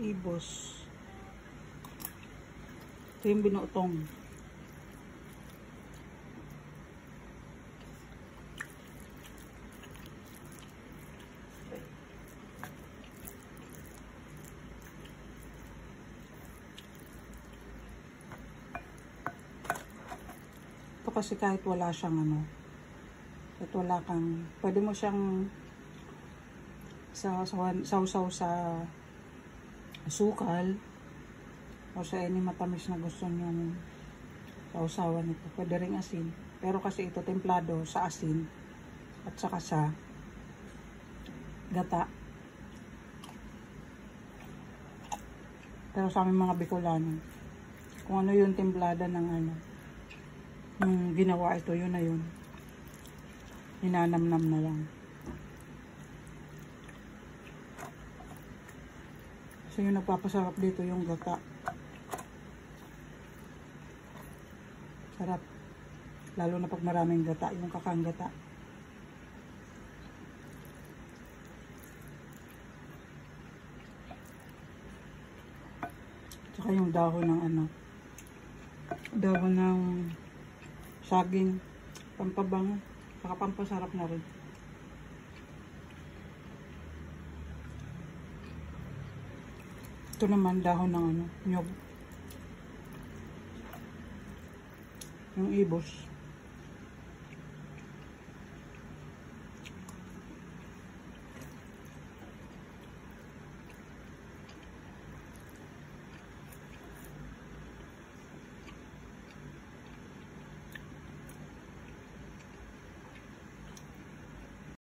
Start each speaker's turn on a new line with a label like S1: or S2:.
S1: Ibos. Ito yung binutong. Ito kasi kahit wala siyang ano, kahit wala kang, pwede mo siyang sausaw sa asukal o sa any matamis na gusto nyo sausawan ito. Pwede ring asin. Pero kasi ito templado sa asin at saka sa gata. Pero sa aming mga Bicolano, kung ano yung templada ng ano, nung ginawa ito, yun na yun. Ninanamnam na lang. So yung nagpapasarap dito yung gata. Sarap. Lalo na pag maraming gata, yung kakang gata. Tsaka yung dahon ng ano, dahon ng saging, pampabango, saka pampasarap na rin. Ito naman dahon ng ano, nyog. Yung ibos.